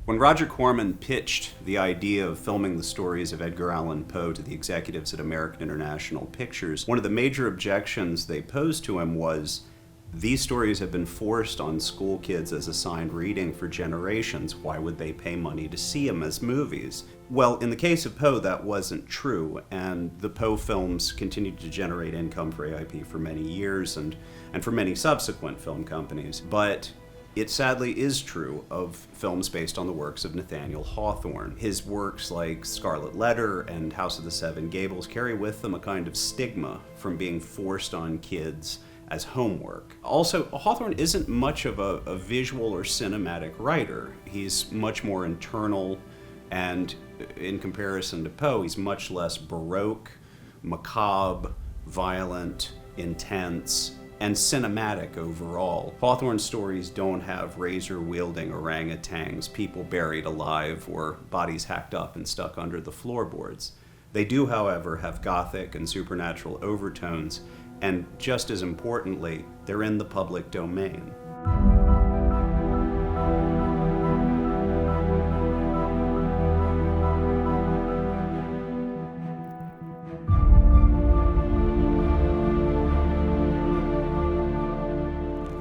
When Roger Corman pitched the idea of filming the stories of Edgar Allan Poe to the executives at American International Pictures, one of the major objections they posed to him was, these stories have been forced on school kids as assigned reading for generations. Why would they pay money to see them as movies? Well, in the case of Poe, that wasn't true, and the Poe films continued to generate income for AIP for many years and for many subsequent film companies. But it sadly is true of films based on the works of Nathaniel Hawthorne. His works like Scarlet Letter and House of the Seven Gables carry with them a kind of stigma from being forced on kids as homework. Also, Hawthorne isn't much of a visual or cinematic writer. He's much more internal, and in comparison to Poe, he's much less baroque, macabre, violent, intense, and cinematic overall. Hawthorne's stories don't have razor-wielding orangutans, people buried alive, or bodies hacked up and stuck under the floorboards. They do, however, have gothic and supernatural overtones, and just as importantly, they're in the public domain.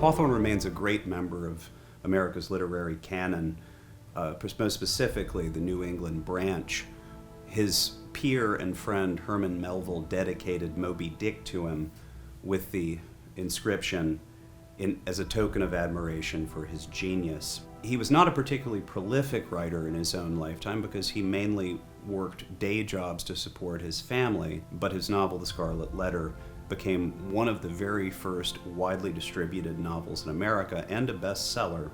Hawthorne remains a great member of America's literary canon, most specifically the New England branch. His peer and friend Herman Melville dedicated Moby Dick to him with the inscription as a token of admiration for his genius. He was not a particularly prolific writer in his own lifetime because he mainly worked day jobs to support his family, but his novel, The Scarlet Letter, became one of the very first widely distributed novels in America and a bestseller.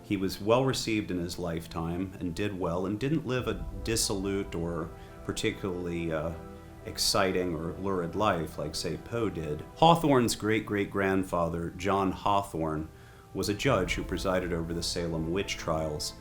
He was well received in his lifetime and did well, and didn't live a dissolute or particularly exciting or lurid life like, say, Poe did. Hawthorne's great-great-grandfather, John Hawthorne, was a judge who presided over the Salem witch trials,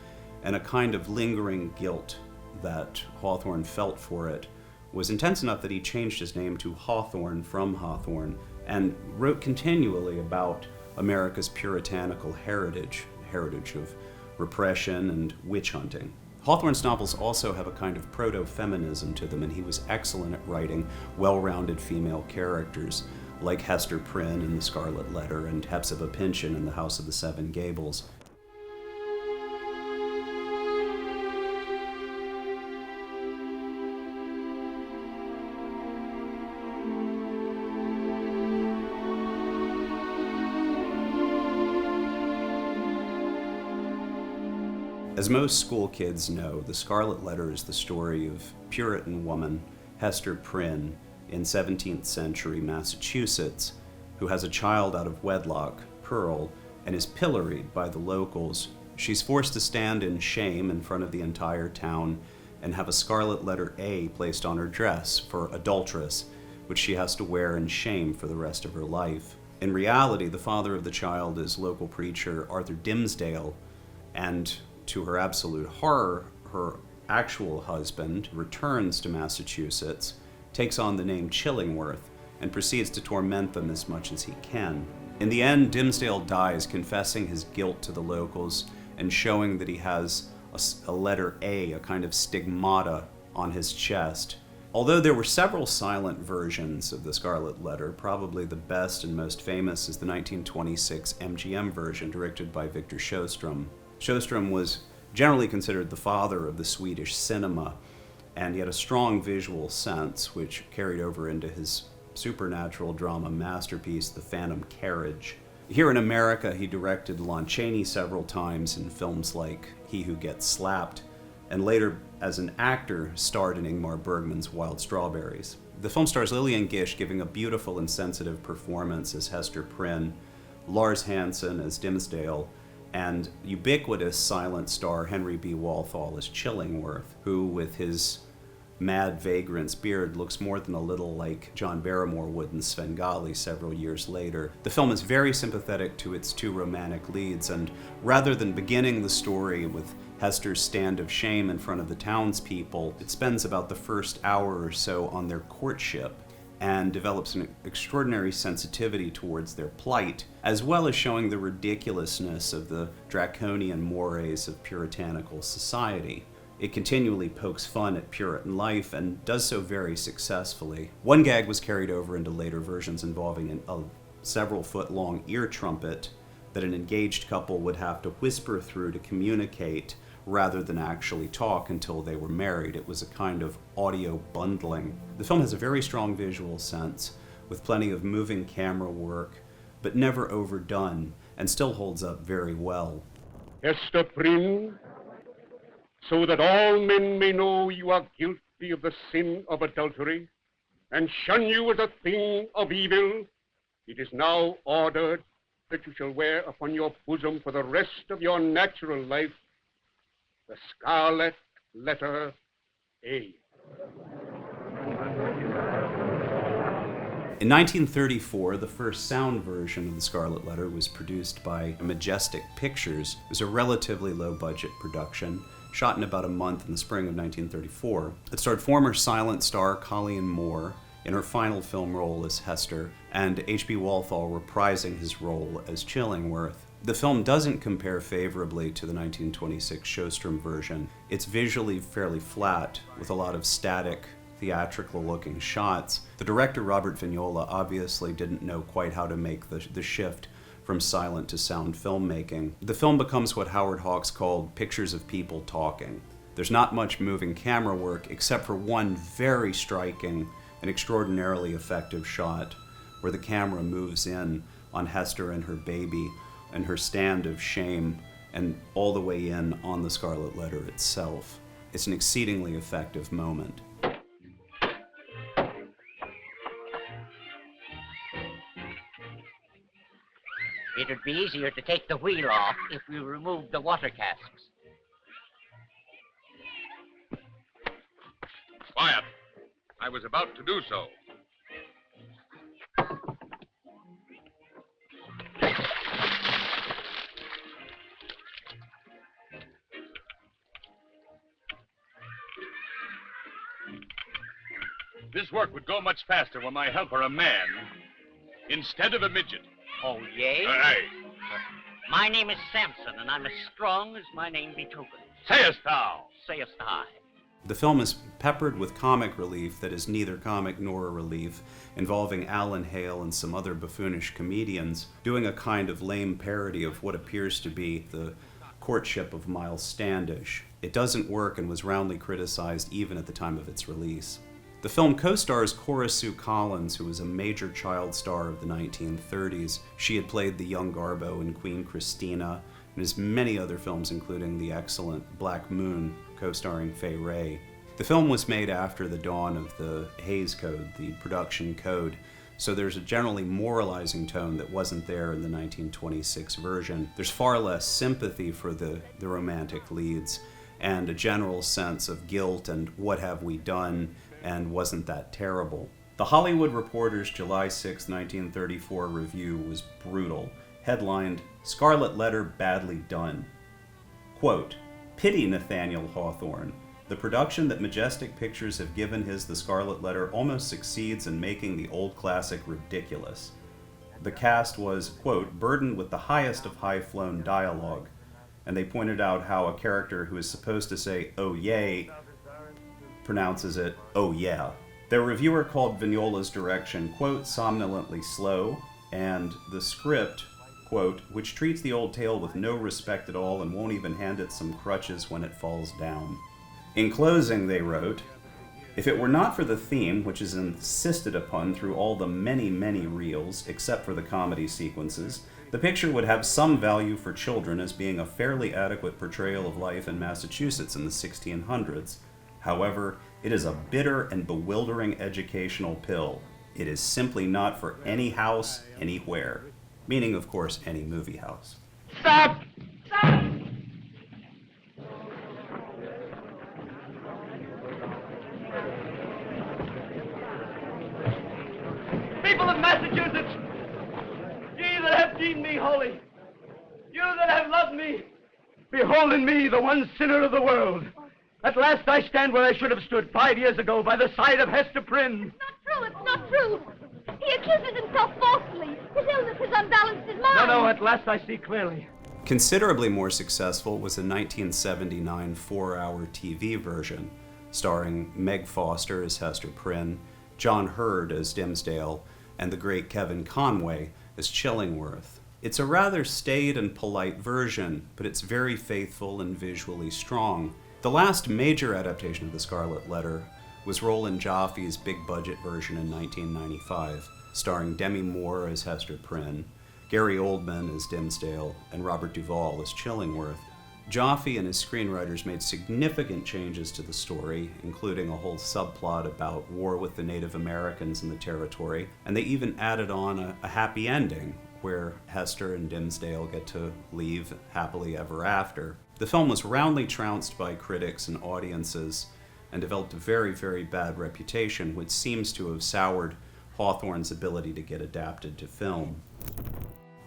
and a kind of lingering guilt that Hawthorne felt for it was intense enough that he changed his name to Hawthorne from Hawthorne, and wrote continually about America's puritanical heritage of repression and witch hunting. Hawthorne's novels also have a kind of proto-feminism to them, and he was excellent at writing well-rounded female characters, like Hester Prynne in The Scarlet Letter and Hepzibah Pynchon in The House of the Seven Gables. As most school kids know, The Scarlet Letter is the story of Puritan woman Hester Prynne in 17th century Massachusetts, who has a child out of wedlock, Pearl, and is pilloried by the locals. She's forced to stand in shame in front of the entire town and have a scarlet letter A placed on her dress for adulteress, which she has to wear in shame for the rest of her life. In reality, the father of the child is local preacher Arthur Dimmesdale, and to her absolute horror, her actual husband returns to Massachusetts, takes on the name Chillingworth, and proceeds to torment them as much as he can. In the end, Dimmesdale dies, confessing his guilt to the locals and showing that he has a letter A, a kind of stigmata, on his chest. Although there were several silent versions of The Scarlet Letter, probably the best and most famous is the 1926 MGM version, directed by Victor Sjöström. Sjöström was generally considered the father of the Swedish cinema, and he had a strong visual sense, which carried over into his supernatural drama masterpiece, The Phantom Carriage. Here in America, he directed Lon Chaney several times in films like He Who Gets Slapped, and later, as an actor, starred in Ingmar Bergman's Wild Strawberries. The film stars Lillian Gish giving a beautiful and sensitive performance as Hester Prynne, Lars Hansen as Dimmesdale, and ubiquitous silent star Henry B. Walthall as Chillingworth, who, with his mad vagrant's beard, looks more than a little like John Barrymore would in Svengali several years later. The film is very sympathetic to its two romantic leads, and rather than beginning the story with Hester's stand of shame in front of the townspeople, it spends about the first hour or so on their courtship. and develops an extraordinary sensitivity towards their plight, as well as showing the ridiculousness of the draconian mores of puritanical society. It continually pokes fun at Puritan life and does so very successfully. One gag was carried over into later versions involving a several-foot-long ear trumpet that an engaged couple would have to whisper through to communicate rather than actually talk until they were married. It was a kind of audio bundling. The film has a very strong visual sense, with plenty of moving camera work, but never overdone, and still holds up very well. Hester Prynne, so that all men may know you are guilty of the sin of adultery, and shun you as a thing of evil, it is now ordered that you shall wear upon your bosom for the rest of your natural life the Scarlet Letter A. In 1934, the first sound version of the Scarlet Letter was produced by Majestic Pictures. It was a relatively low-budget production, shot in about a month in the spring of 1934. It starred former silent star Colleen Moore in her final film role as Hester, and H.B. Walthall reprising his role as Chillingworth. The film doesn't compare favorably to the 1926 Sjostrom version. It's visually fairly flat, with a lot of static, theatrical-looking shots. The director, Robert Vignola, obviously didn't know quite how to make the shift from silent to sound filmmaking. The film becomes what Howard Hawks called pictures of people talking. There's not much moving camera work, except for one very striking and extraordinarily effective shot where the camera moves in on Hester and her baby and her stand of shame, and all the way in on the Scarlet Letter itself. It's an exceedingly effective moment. It would be easier to take the wheel off if we removed the water casks. Quiet. I was about to do so. This work would go much faster were my helper a man instead of a midget. Oh, yea? Aye. My name is Samson, and I'm as strong as my name betoken. Sayest thou? Sayest I. The film is peppered with comic relief that is neither comic nor a relief, involving Alan Hale and some other buffoonish comedians doing a kind of lame parody of what appears to be the courtship of Miles Standish. It doesn't work and was roundly criticized even at the time of its release. The film co-stars Cora Sue Collins, who was a major child star of the 1930s. She had played the young Garbo in Queen Christina, and has many other films, including the excellent Black Moon, co-starring Fay Wray. The film was made after the dawn of the Hays Code, the production code, so there's a generally moralizing tone that wasn't there in the 1926 version. There's far less sympathy for the romantic leads, and a general sense of guilt and what have we done, and wasn't that terrible. The Hollywood Reporter's July 6, 1934 review was brutal, headlined, "Scarlet Letter Badly Done." Quote, "Pity Nathaniel Hawthorne. The production that Majestic Pictures have given his The Scarlet Letter almost succeeds in making the old classic ridiculous. The cast was, quote, burdened with the highest of high-flown dialogue, and they pointed out how a character who is supposed to say, oh yay, pronounces it, oh yeah. Their reviewer called Vignola's direction, quote, somnolently slow, and the script, quote, which treats the old tale with no respect at all and won't even hand it some crutches when it falls down. In closing, they wrote, if it were not for the theme, which is insisted upon through all the many, many reels, except for the comedy sequences, the picture would have some value for children as being a fairly adequate portrayal of life in Massachusetts in the 1600s. However, it is a bitter and bewildering educational pill. It is simply not for any house, anywhere. Meaning, of course, any movie house. Stop! Stop! People of Massachusetts, ye that have deemed me holy, you that have loved me, behold in me the one sinner of the world. At last I stand where I should have stood 5 years ago by the side of Hester Prynne. Not true. No, it's not true. He accuses himself falsely. His illness has unbalanced his mind. No, at last I see clearly. Considerably more successful was the 1979 four-hour TV version, starring Meg Foster as Hester Prynne, John Hurd as Dimmesdale, and the great Kevin Conway as Chillingworth. It's a rather staid and polite version, but it's very faithful and visually strong. The last major adaptation of The Scarlet Letter was Roland Joffe's big-budget version in 1995, starring Demi Moore as Hester Prynne, Gary Oldman as Dimmesdale, and Robert Duvall as Chillingworth. Joffe and his screenwriters made significant changes to the story, including a whole subplot about war with the Native Americans in the territory, and they even added on a happy ending, where Hester and Dimmesdale get to leave happily ever after. The film was roundly trounced by critics and audiences, and developed a very, very bad reputation, which seems to have soured Hawthorne's ability to get adapted to film.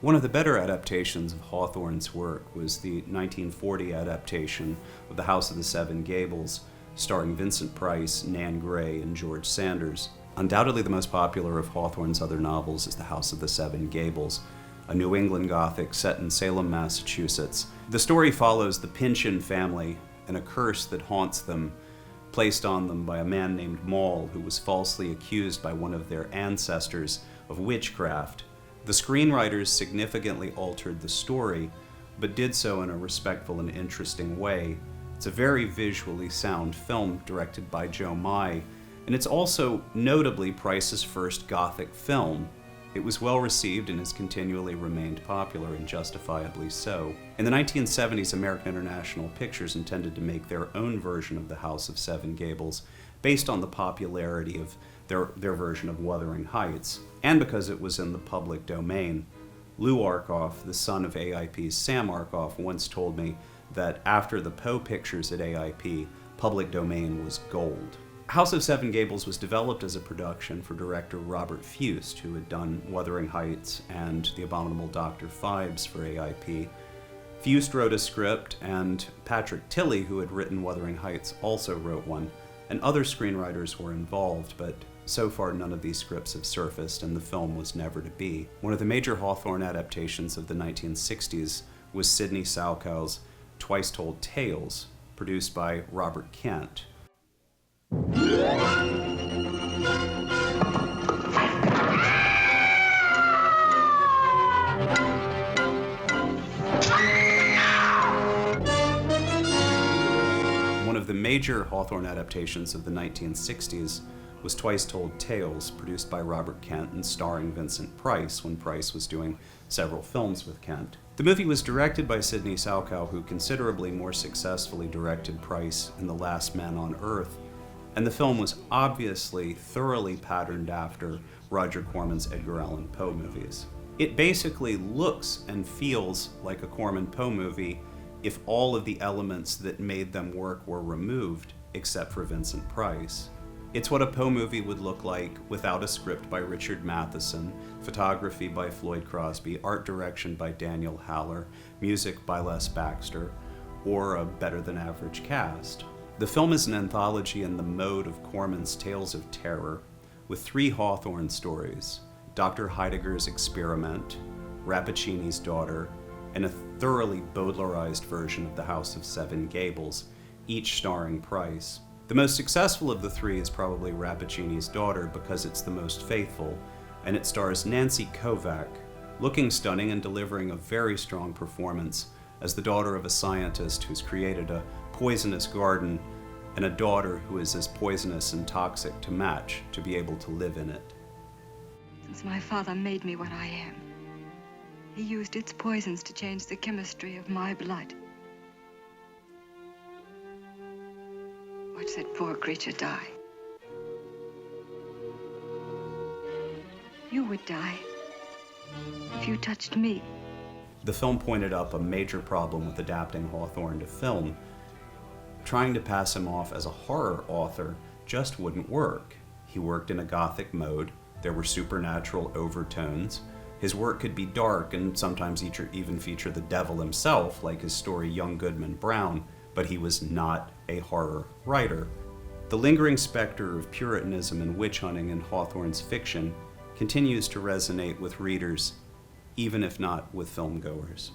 One of the better adaptations of Hawthorne's work was the 1940 adaptation of The House of the Seven Gables, starring Vincent Price, Nan Gray, and George Sanders. Undoubtedly the most popular of Hawthorne's other novels is The House of the Seven Gables, a New England Gothic set in Salem, Massachusetts. The story follows the Pynchon family and a curse that haunts them, placed on them by a man named Maul, who was falsely accused by one of their ancestors of witchcraft. The screenwriters significantly altered the story, but did so in a respectful and interesting way. It's a very visually sound film directed by Joe Mai, and it's also notably Price's first Gothic film. It was well received and has continually remained popular, and justifiably so. In the 1970s, American International Pictures intended to make their own version of The House of Seven Gables, based on the popularity of their version of Wuthering Heights, and because it was in the public domain. Lou Arkoff, the son of AIP's Sam Arkoff, once told me that after the Poe pictures at AIP, public domain was gold. House of Seven Gables was developed as a production for director Robert Fust, who had done Wuthering Heights and The Abominable Dr. Phibes for AIP. Fust wrote a script, and Patrick Tilley, who had written Wuthering Heights, also wrote one, and other screenwriters were involved, but so far none of these scripts have surfaced, and the film was never to be. One of the major Hawthorne adaptations of the 1960s was Sidney Salkow's Twice Told Tales, produced by Robert Kent. One of the major Hawthorne adaptations of the 1960s was Twice Told Tales, produced by Robert Kent and starring Vincent Price, when Price was doing several films with Kent. The movie was directed by Sidney Salkow, who considerably more successfully directed Price in The Last Man on Earth, and the film was obviously thoroughly patterned after Roger Corman's Edgar Allan Poe movies. It basically looks and feels like a Corman Poe movie if all of the elements that made them work were removed, except for Vincent Price. It's what a Poe movie would look like without a script by Richard Matheson, photography by Floyd Crosby, art direction by Daniel Haller, music by Les Baxter, or a better-than-average cast. The film is an anthology in the mode of Corman's Tales of Terror, with 3 Hawthorne stories: Dr. Heidegger's Experiment, Rappaccini's Daughter, and a thoroughly Baudelaireized version of The House of Seven Gables, each starring Price. The most successful of the 3 is probably Rappaccini's Daughter because it's the most faithful, and it stars Nancy Kovac, looking stunning and delivering a very strong performance as the daughter of a scientist who's created a poisonous garden and a daughter who is as poisonous and toxic to match to be able to live in it. Since my father made me what I am, he used its poisons to change the chemistry of my blood. Watch that poor creature die. You would die if you touched me. The film pointed up a major problem with adapting Hawthorne to film. Trying to pass him off as a horror author just wouldn't work. He worked in a Gothic mode, there were supernatural overtones, his work could be dark and sometimes even feature the devil himself, like his story Young Goodman Brown, but he was not a horror writer. the lingering specter of Puritanism and witch hunting in Hawthorne's fiction continues to resonate with readers, even if not with filmgoers.